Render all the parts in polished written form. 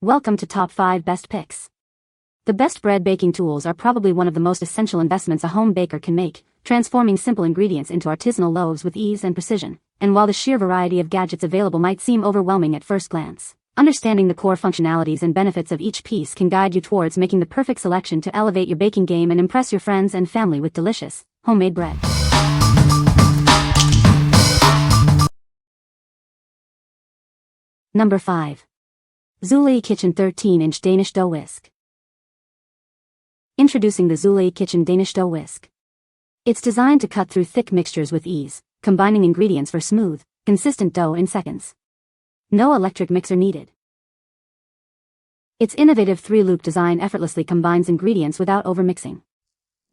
Welcome to Top 5 Best Picks. The best bread baking tools are probably one of the most essential investments a home baker can make, transforming simple ingredients into artisanal loaves with ease and precision. And while the sheer variety of gadgets available might seem overwhelming at first glance, understanding the core functionalities and benefits of each piece can guide you towards making the perfect selection to elevate your baking game and impress your friends and family with delicious, homemade bread. Number 5. Zulay Kitchen 13-inch Danish Dough Whisk. Introducing the Zulay Kitchen Danish Dough Whisk. It's designed to cut through thick mixtures with ease, combining ingredients for smooth, consistent dough in seconds. No electric mixer needed. Its innovative 3-loop design effortlessly combines ingredients without overmixing.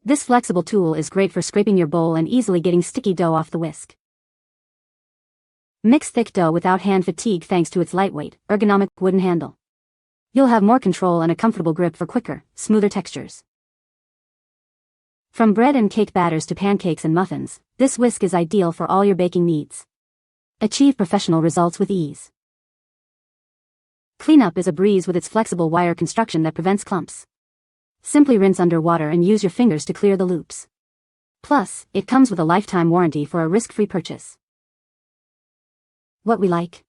This flexible tool is great for scraping your bowl and easily getting sticky dough off the whisk. Mix thick dough without hand fatigue thanks to its lightweight, ergonomic wooden handle. You'll have more control and a comfortable grip for quicker, smoother textures. From bread and cake batters to pancakes and muffins, this whisk is ideal for all your baking needs. Achieve professional results with ease. Cleanup is a breeze with its flexible wire construction that prevents clumps. Simply rinse under water and use your fingers to clear the loops. Plus, it comes with a lifetime warranty for a risk-free purchase. What we like.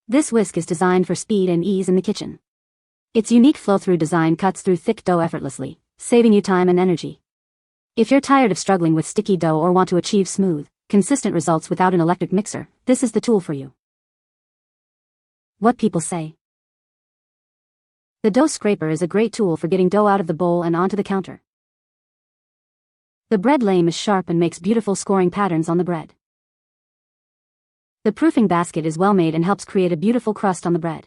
This whisk is designed for speed and ease in the kitchen. Its unique flow-through design cuts through thick dough effortlessly, saving you time and energy. If you're tired of struggling with sticky dough or want to achieve smooth, consistent results without an electric mixer, this is the tool for you. What people say. The dough scraper is a great tool for getting dough out of the bowl and onto the counter. The bread lame is sharp and makes beautiful scoring patterns on the bread. The proofing basket is well made and helps create a beautiful crust on the bread.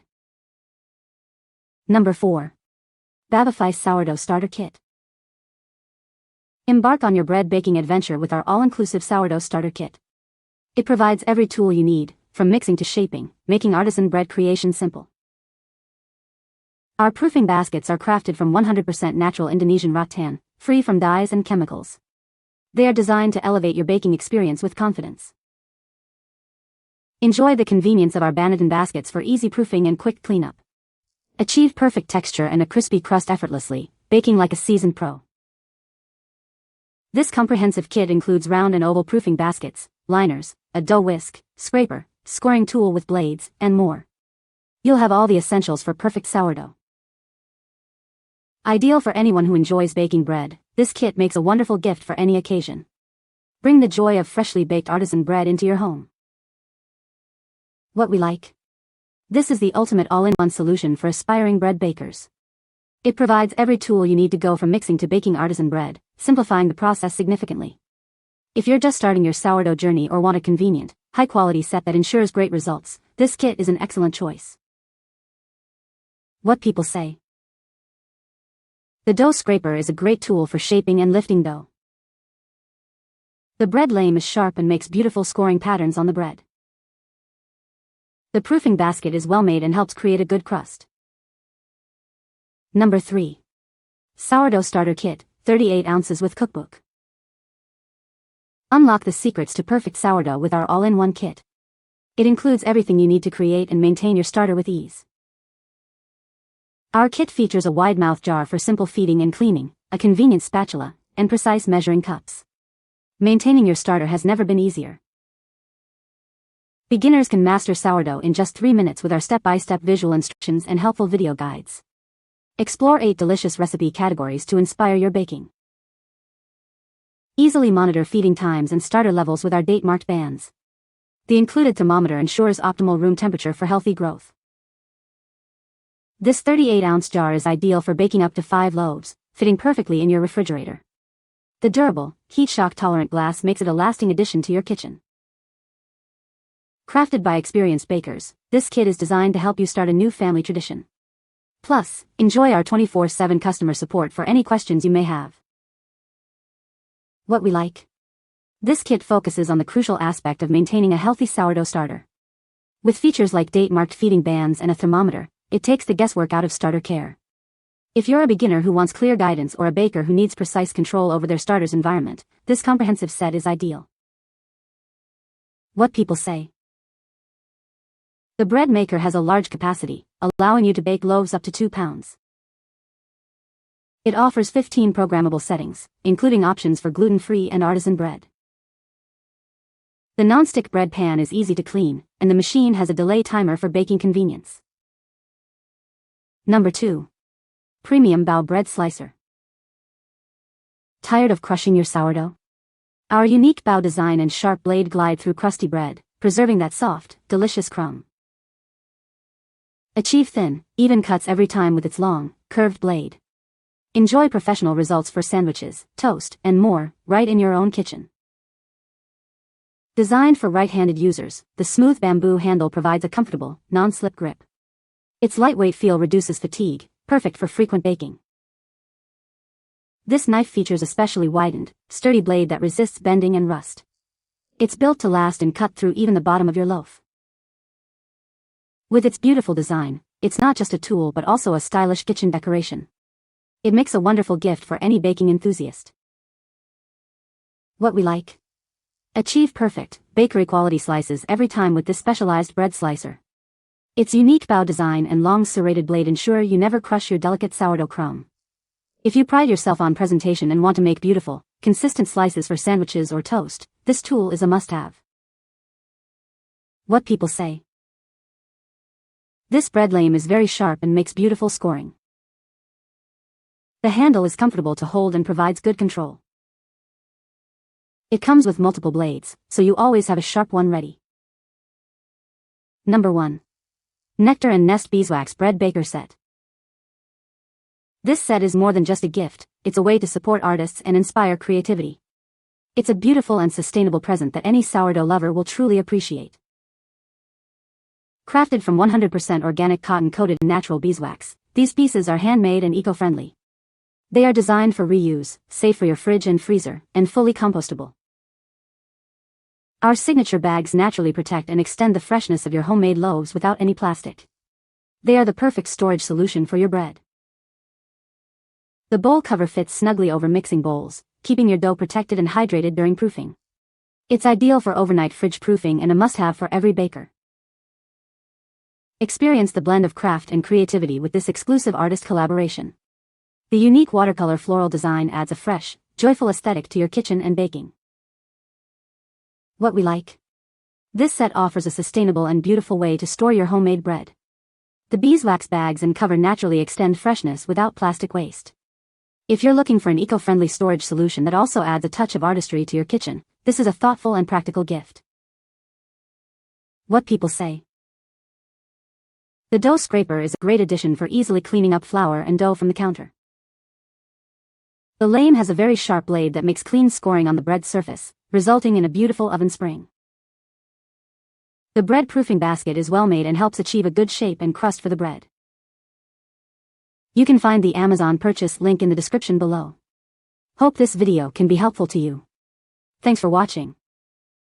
Number 4. BAVIFY Sourdough Starter Kit. Embark on your bread baking adventure with our all-inclusive Sourdough Starter Kit. It provides every tool you need, from mixing to shaping, making artisan bread creation simple. Our proofing baskets are crafted from 100% natural Indonesian rattan, free from dyes and chemicals. They are designed to elevate your baking experience with confidence. Enjoy the convenience of our Banatan baskets for easy proofing and quick cleanup. Achieve perfect texture and a crispy crust effortlessly, baking like a seasoned pro. This comprehensive kit includes round and oval proofing baskets, liners, a dough whisk, scraper, scoring tool with blades, and more. You'll have all the essentials for perfect sourdough. Ideal for anyone who enjoys baking bread, this kit makes a wonderful gift for any occasion. Bring the joy of freshly baked artisan bread into your home. What we like. This is the ultimate all-in-one solution for aspiring bread bakers. It provides every tool you need to go from mixing to baking artisan bread, simplifying the process significantly. If you're just starting your sourdough journey or want a convenient, high-quality set that ensures great results, this kit is an excellent choice. What people say. The dough scraper is a great tool for shaping and lifting dough. The bread lame is sharp and makes beautiful scoring patterns on the bread. The proofing basket is well made and helps create a good crust. Number 3. Sourdough Starter Kit, 38 ounces with Cookbook. Unlock the secrets to perfect sourdough with our all-in-one kit. It includes everything you need to create and maintain your starter with ease. Our kit features a wide-mouth jar for simple feeding and cleaning, a convenient spatula, and precise measuring cups. Maintaining your starter has never been easier. Beginners can master sourdough in just 3 minutes with our step-by-step visual instructions and helpful video guides. Explore 8 delicious recipe categories to inspire your baking. Easily monitor feeding times and starter levels with our date-marked bands. The included thermometer ensures optimal room temperature for healthy growth. This 38-ounce jar is ideal for baking up to 5 loaves, fitting perfectly in your refrigerator. The durable, heat-shock-tolerant glass makes it a lasting addition to your kitchen. Crafted by experienced bakers, this kit is designed to help you start a new family tradition. Plus, enjoy our 24/7 customer support for any questions you may have. What we like. This kit focuses on the crucial aspect of maintaining a healthy sourdough starter. With features like date-marked feeding bands and a thermometer, it takes the guesswork out of starter care. If you're a beginner who wants clear guidance or a baker who needs precise control over their starter's environment, this comprehensive set is ideal. What people say. The bread maker has a large capacity, allowing you to bake loaves up to 2 pounds. It offers 15 programmable settings, including options for gluten-free and artisan bread. The non-stick bread pan is easy to clean, and the machine has a delay timer for baking convenience. Number 2. Premium Bao Bread Slicer. Tired of crushing your sourdough? Our unique Bao design and sharp blade glide through crusty bread, preserving that soft, delicious crumb. Achieve thin, even cuts every time with its long, curved blade. Enjoy professional results for sandwiches, toast, and more, right in your own kitchen. Designed for right-handed users, the smooth bamboo handle provides a comfortable, non-slip grip. Its lightweight feel reduces fatigue, perfect for frequent baking. This knife features a specially widened, sturdy blade that resists bending and rust. It's built to last and cut through even the bottom of your loaf. With its beautiful design, it's not just a tool but also a stylish kitchen decoration. It makes a wonderful gift for any baking enthusiast. What we like? Achieve perfect, bakery-quality slices every time with this specialized bread slicer. Its unique Bao design and long serrated blade ensure you never crush your delicate sourdough crumb. If you pride yourself on presentation and want to make beautiful, consistent slices for sandwiches or toast, this tool is a must-have. What people say. This bread lame is very sharp and makes beautiful scoring. The handle is comfortable to hold and provides good control. It comes with multiple blades, so you always have a sharp one ready. Number 1. Nectar and Nest Beeswax Bread Baker Set. This set is more than just a gift, it's a way to support artists and inspire creativity. It's a beautiful and sustainable present that any sourdough lover will truly appreciate. Crafted from 100% organic cotton-coated natural beeswax, these pieces are handmade and eco-friendly. They are designed for reuse, safe for your fridge and freezer, and fully compostable. Our signature bags naturally protect and extend the freshness of your homemade loaves without any plastic. They are the perfect storage solution for your bread. The bowl cover fits snugly over mixing bowls, keeping your dough protected and hydrated during proofing. It's ideal for overnight fridge proofing and a must-have for every baker. Experience the blend of craft and creativity with this exclusive artist collaboration. The unique watercolor floral design adds a fresh, joyful aesthetic to your kitchen and baking. What we like? This set offers a sustainable and beautiful way to store your homemade bread. The beeswax bags and cover naturally extend freshness without plastic waste. If you're looking for an eco-friendly storage solution that also adds a touch of artistry to your kitchen, this is a thoughtful and practical gift. What people say. The dough scraper is a great addition for easily cleaning up flour and dough from the counter. The lame has a very sharp blade that makes clean scoring on the bread surface, resulting in a beautiful oven spring. The bread proofing basket is well made and helps achieve a good shape and crust for the bread. You can find the Amazon purchase link in the description below. Hope this video can be helpful to you. Thanks for watching.